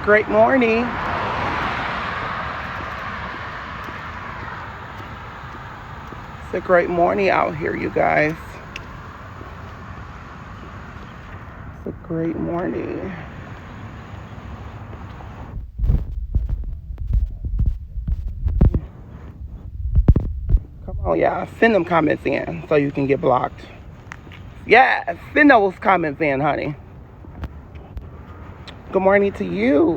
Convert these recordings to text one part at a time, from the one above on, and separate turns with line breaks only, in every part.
great morning. It's a great morning out here, you guys. It's a great morning. Come on, y'all. Send them comments in so you can get blocked. Yeah, send those comments in, honey. Good morning to you.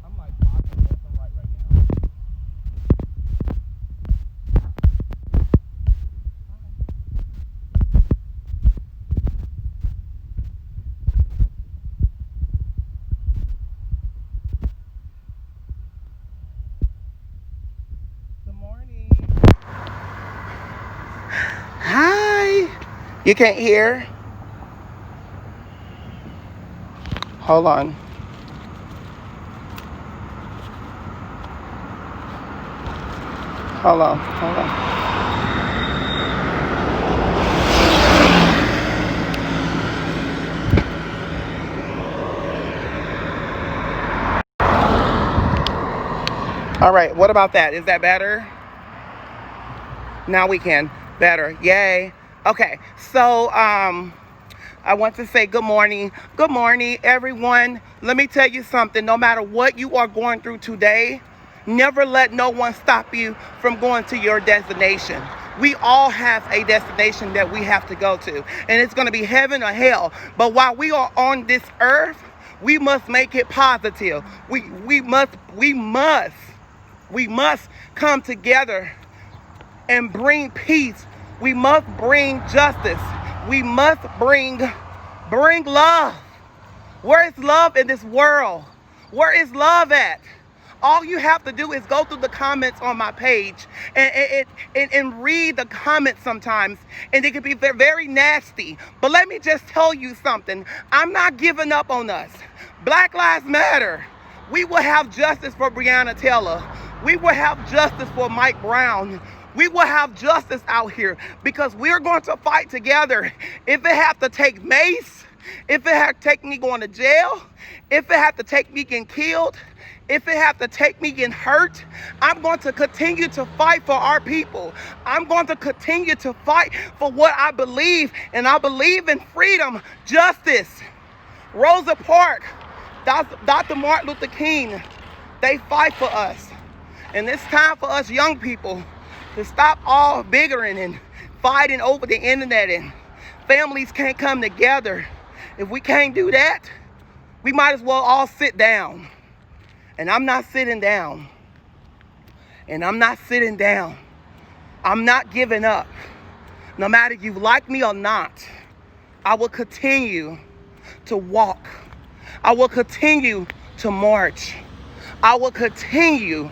I'm like blocking left and right now. Good morning. Hi. You can't hear? Hold on. Hold on. All right, what about that? Is that better? Now we can. Better. Yay. Okay, so I want to say good morning. Good morning, everyone. Let me tell you something. No matter what you are going through today, never let no one stop you from going to your destination. We all have a destination that we have to go to, and it's going to be heaven or hell. But while we are on this earth, we must make it positive. We must come together and bring peace. We must bring justice. We must bring love. Where is love in this world? Where is love at? All you have to do is go through the comments on my page and read the comments sometimes, and they can be very nasty. But let me just tell you something. I'm not giving up on us. Black Lives Matter. We will have justice for Breonna Taylor. We will have justice for Mike Brown. We will have justice out here because we're going to fight together. If it have to take mace, if it have to take me going to jail, if it have to take me getting killed, if it have to take me getting hurt, I'm going to continue to fight for our people. I'm going to continue to fight for what I believe, and I believe in freedom, justice. Rosa Parks, Dr. Martin Luther King, they fight for us. And it's time for us young people to stop all bickering and fighting over the internet, and families can't come together. If we can't do that, we might as well all sit down. And I'm not sitting down. And I'm not sitting down. I'm not giving up. No matter if you like me or not, I will continue to walk. I will continue to march. I will continue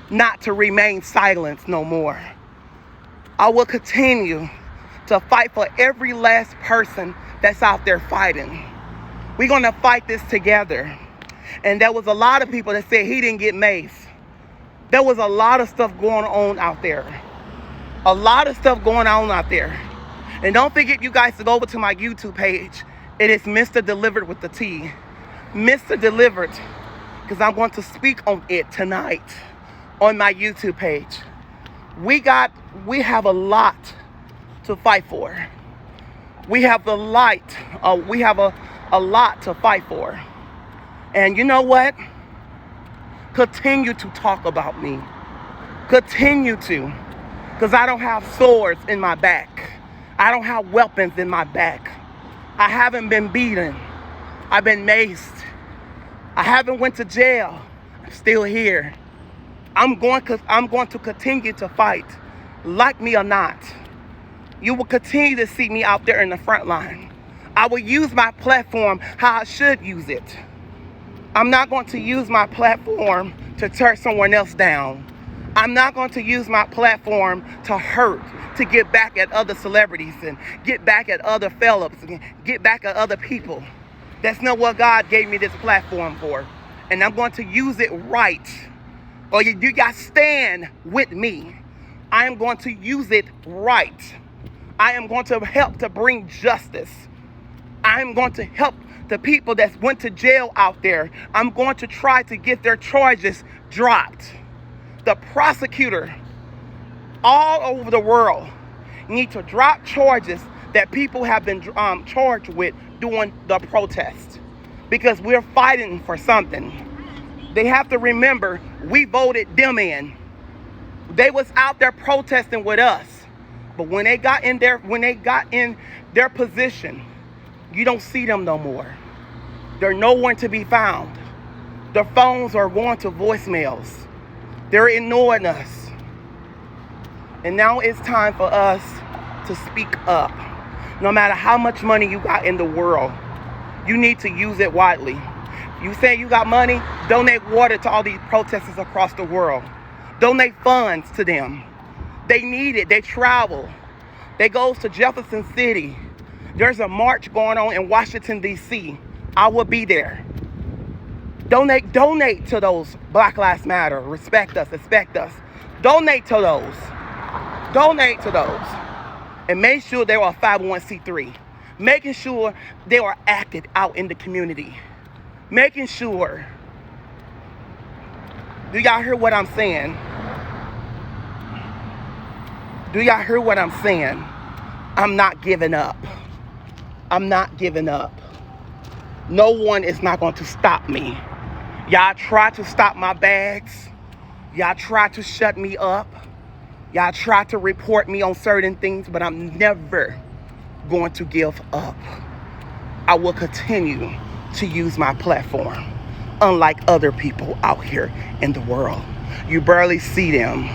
not to remain silent no more. I will continue to fight for every last person that's out there fighting. We're going to fight this together. And there was a lot of people that said he didn't get mace. There was a lot of stuff going on out there. A lot of stuff going on out there. And don't forget, you guys, to go over to my YouTube page. It is Mr. Delivered with the T. Mr. Delivered, because I'm going to speak on it tonight on my YouTube page. We have a lot to fight for. We have a lot to fight for. And you know what? Continue to talk about me. Continue to. Because I don't have swords in my back. I don't have weapons in my back. I haven't been beaten. I've been maced. I haven't went to jail. I'm still here. I'm going to continue to fight, like me or not. You will continue to see me out there in the front line. I will use my platform how I should use it. I'm not going to use my platform to tear someone else down. I'm not going to use my platform to hurt, to get back at other celebrities and get back at other fellows and get back at other people. That's not what God gave me this platform for. And I'm going to use it right. Or you guys stand with me. I am going to use it right. I am going to help to bring justice. I'm going to help the people that went to jail out there. I'm going to try to get their charges dropped. The prosecutor all over the world need to drop charges that people have been charged with during the protest, because we're fighting for something. They have to remember we voted them in. They was out there protesting with us, but when they got in their position, you don't see them no more. They're nowhere to be found. Their phones are going to voicemails. They're ignoring us. And now it's time for us to speak up. No matter how much money you got in the world, you need to use it widely. You say you got money, donate water to all these protesters across the world. Donate funds to them. They need it. They travel. They go to Jefferson City. There's a march going on in Washington, D.C. I will be there. Donate to those. Black Lives Matter. Respect us. Expect us. Donate to those. Donate to those. And make sure they are a 501c3. Making sure they are acted out in the community. Making sure. Do y'all hear what I'm saying? Do y'all hear what I'm saying? I'm not giving up. I'm not giving up. No one is not going to stop me. Y'all try to stop my bags. Y'all try to shut me up. Y'all try to report me on certain things, but I'm never going to give up. I will continue to use my platform, unlike other people out here in the world. You barely see them.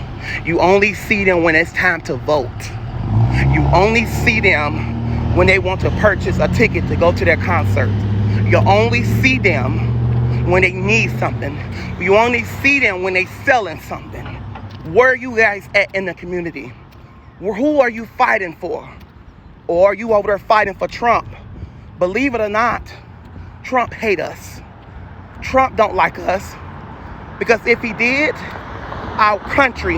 You only see them when it's time to vote. You only see them when they want to purchase a ticket to go to their concert. You only see them when they need something. You only see them when they selling something. Where are you guys at in the community? Who are you fighting for? Or are you over there fighting for Trump? Believe it or not, Trump hate us. Trump don't like us. Because if he did, our country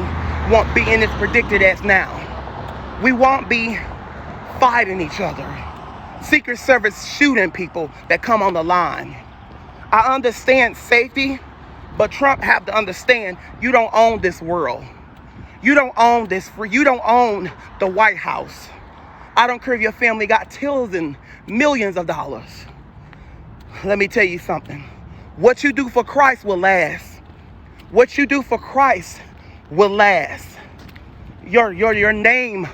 won't be in this predicted as now. We won't be fighting each other. Secret Service shooting people that come on the line. I understand safety, but Trump have to understand you don't own this world. You don't own this. You don't own the White House. I don't care if your family got millions of dollars. Let me tell you something. What you do for Christ will last. What you do for Christ will last. Your name,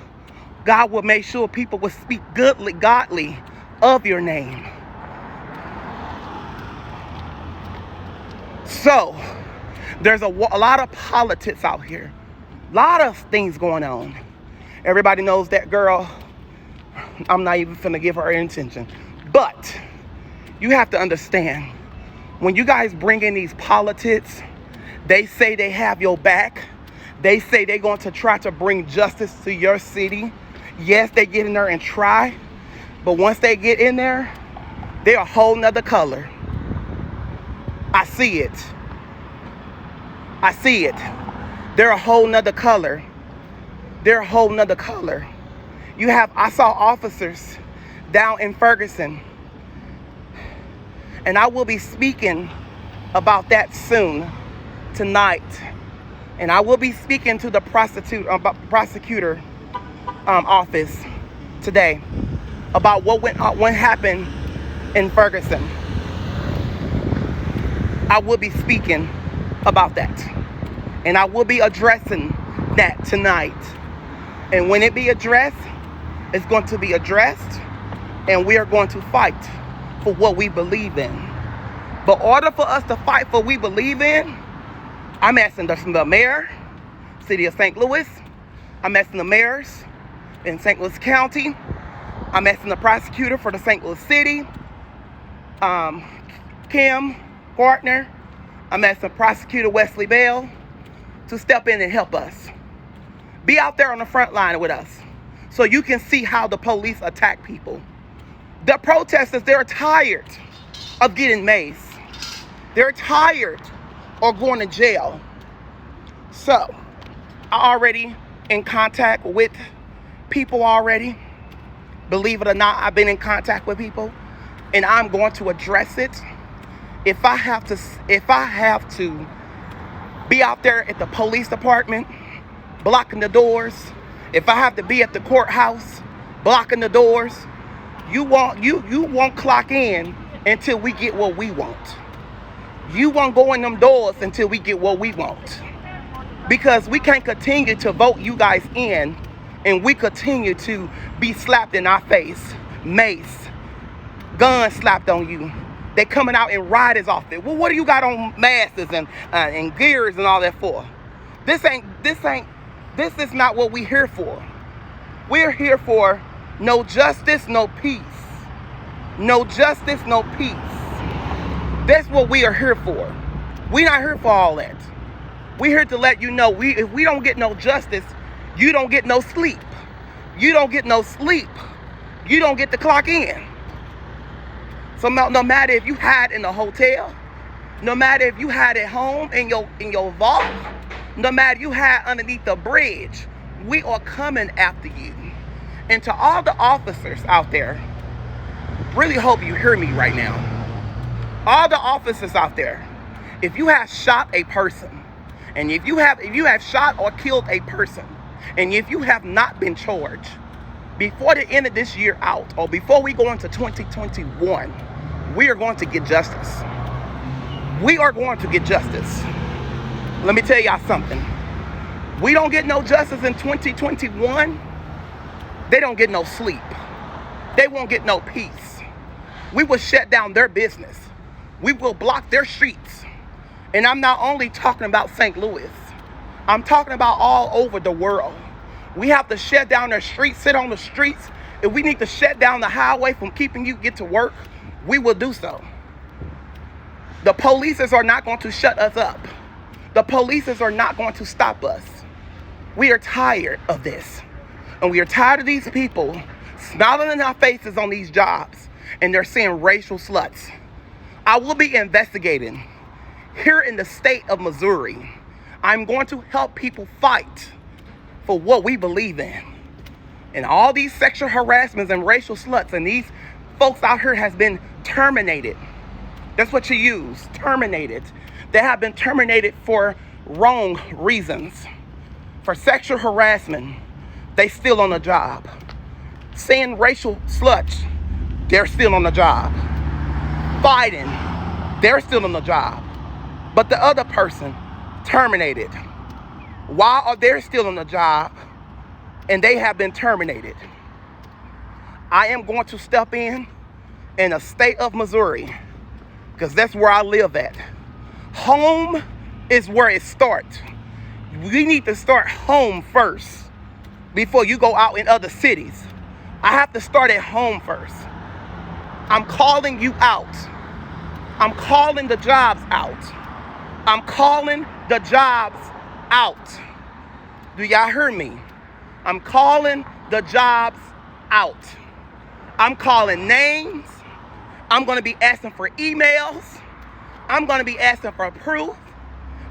God will make sure people will speak godly of your name. So, there's a lot of politics out here. A lot of things going on. Everybody knows that girl. I'm not even finna give her attention. But, you have to understand, when you guys bring in these politics, they say they have your back. They say they're going to try to bring justice to your city. Yes, they get in there and try. But once they get in there, they're a whole nother color. I see it. I see it. They're a whole nother color. They're a whole nother color. I saw officers down in Ferguson. And I will be speaking about that soon, tonight. And I will be speaking to the prosecutor office today about what happened in Ferguson. I will be speaking about that. And I will be addressing that tonight. And when it be addressed, it's going to be addressed. And we are going to fight for what we believe in. But in order for us to fight for what we believe in, I'm asking the mayor, city of St. Louis. I'm asking the mayors in St. Louis County. I'm asking the prosecutor for the St. Louis City, Kim Gardner. I'm asking Prosecutor Wesley Bell to step in and help us. Be out there on the front line with us so you can see how the police attack people. The protesters, they're tired of getting maced. They're tired of going to jail. So, I'm already in contact with people already. Believe it or not, I've been in contact with people. and I'm going to address it. If I have to be out there at the police department blocking the doors, if I have to be at the courthouse blocking the doors, you won't clock in until we get what we want. You won't go in them doors until we get what we want. Because we can't continue to vote you guys in and we continue to be slapped in our face, mace, guns slapped on you. They coming out in riders off it. Well, what do you got on masks and gears and all that for? This is not what we're here for. We're here for no justice, no peace. No justice, no peace. That's what we are here for. We're not here for all that. We're here to let you know, if we don't get no justice, you don't get no sleep. You don't get no sleep. You don't get to clock in. So no matter if you hide in the hotel, no matter if you hide at home in your vault, no matter if you hide underneath the bridge, we are coming after you. And to all the officers out there, really hope you hear me right now. All the officers out there, if you have shot a person, and if you have shot or killed a person, and if you have not been charged, before the end of this year out, or before we go into 2021, we are going to get justice. We are going to get justice. Let me tell y'all something. We don't get no justice in 2021, they don't get no sleep. They won't get no peace. We will shut down their business. We will block their streets. And I'm not only talking about St. Louis. I'm talking about all over the world. We have to shut down their streets, sit on the streets. If we need to shut down the highway from keeping you get to work, we will do so. The police are not going to shut us up. The police are not going to stop us. We are tired of this. And we are tired of these people smiling in our faces on these jobs, and they're saying racial sluts. I will be investigating here in the state of Missouri. I'm going to help people fight for what we believe in. And all these sexual harassments and racial sluts and these folks out here has been terminated. That's what you use, terminated. They have been terminated for wrong reasons. For sexual harassment, they still on the job. Saying racial sluts, they're still on the job. Fighting, they're still on the job. But the other person, terminated. Why are they still on the job and they have been terminated? I am going to step in the state of Missouri, because that's where I live at. Home is where it starts. We need to start home first before you go out in other cities. I have to start at home first. I'm calling you out. I'm calling the jobs out. I'm calling the jobs out. Do y'all hear me? I'm calling the jobs out. I'm calling names. I'm going to be asking for emails. I'm going to be asking for proof.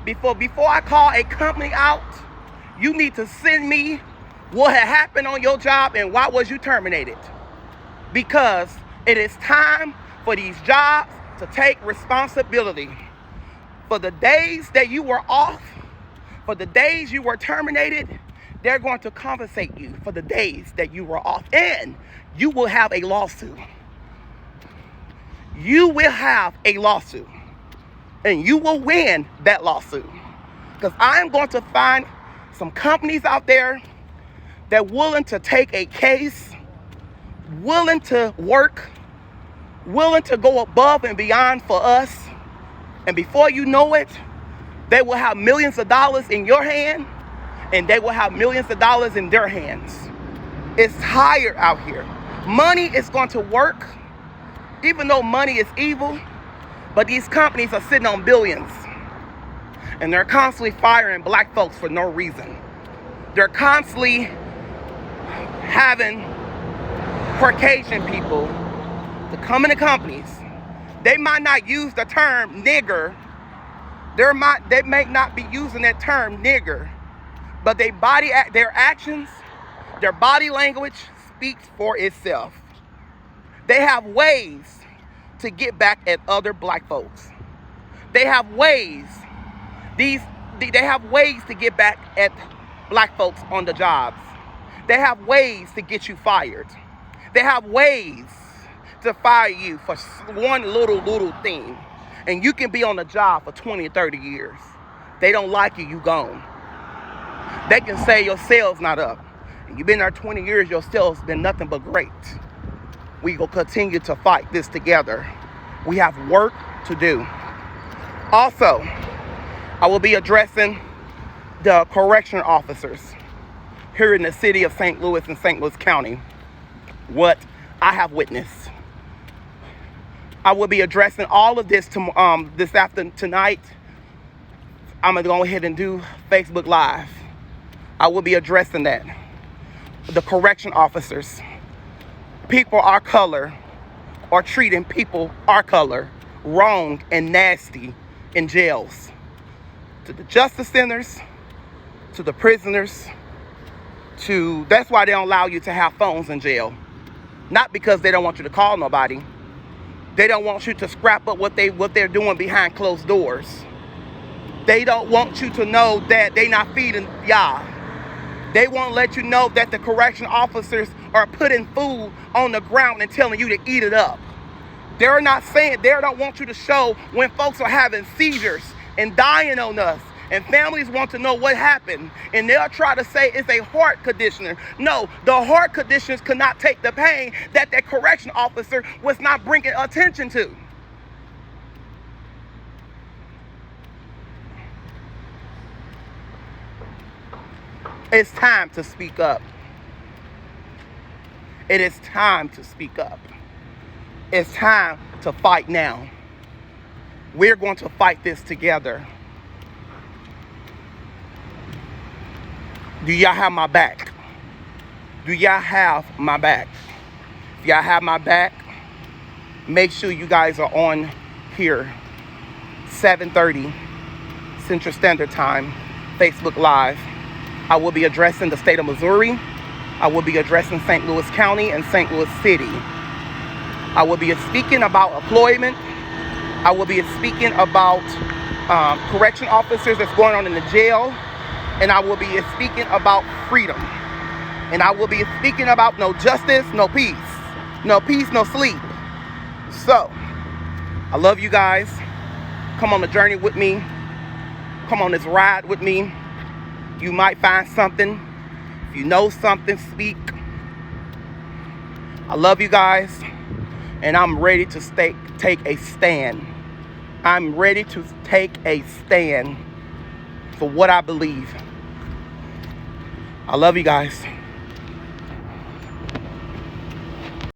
Before I call a company out, you need to send me what had happened on your job and why was you terminated. Because it is time for these jobs to take responsibility. For the days that you were off, for the days you were terminated, they're going to compensate you for the days that you were off. And you will have a lawsuit. You will have a lawsuit. And you will win that lawsuit. Because I am going to find some companies out there that are willing to take a case, willing to work, willing to go above and beyond for us. And before you know it, they will have millions of dollars in your hand, and they will have millions of dollars in their hands. It's tired out here. Money is going to work, even though money is evil, but these companies are sitting on billions. And they're constantly firing black folks for no reason. They're constantly having Caucasian people to come into companies. They might not use the term nigger. They may not be using that term nigger, but their actions, their body language speaks for itself. They have ways to get back at other black folks. They have ways. They have ways to get back at black folks on the jobs. They have ways to get you fired. They have ways to fire you for one little thing. And you can be on the job for 20 or 30 years. They don't like you, you gone. They can say your sales not up. You've been there 20 years, your sales been nothing but great. We will continue to fight this together. We have work to do. Also, I will be addressing the correction officers here in the city of St. Louis and St. Louis County. What I have witnessed. I will be addressing all of this tonight. I'm going to go ahead and do Facebook Live. I will be addressing that. The correction officers, people our color, are treating people our color wrong and nasty in jails. To the justice centers, to the prisoners, that's why they don't allow you to have phones in jail. Not because they don't want you to call nobody. They don't want you to scrap up what they're doing behind closed doors. They don't want you to know that they not feeding y'all. They won't let you know that the correction officers are putting food on the ground and telling you to eat it up. They're not saying, they don't want you to show when folks are having seizures and dying on us. And families want to know what happened. And they'll try to say it's a heart conditioner. No, the heart conditioners could not take the pain that correction officer was not bringing attention to. It's time to speak up. It is time to speak up. It's time to fight now. We're going to fight this together. Do y'all have my back? Do y'all have my back? If y'all have my back, make sure you guys are on here, 7:30 Central Standard Time, Facebook Live. I will be addressing the state of Missouri. I will be addressing St. Louis County and St. Louis City. I will be speaking about employment. I will be speaking about correction officers that's going on in the jail. And I will be speaking about freedom. And I will be speaking about no justice, no peace. No peace, no sleep. So, I love you guys. Come on the journey with me. Come on this ride with me. You might find something. If you know something, speak. I love you guys. And I'm ready to take a stand. I'm ready to take a stand for what I believe. I love you guys.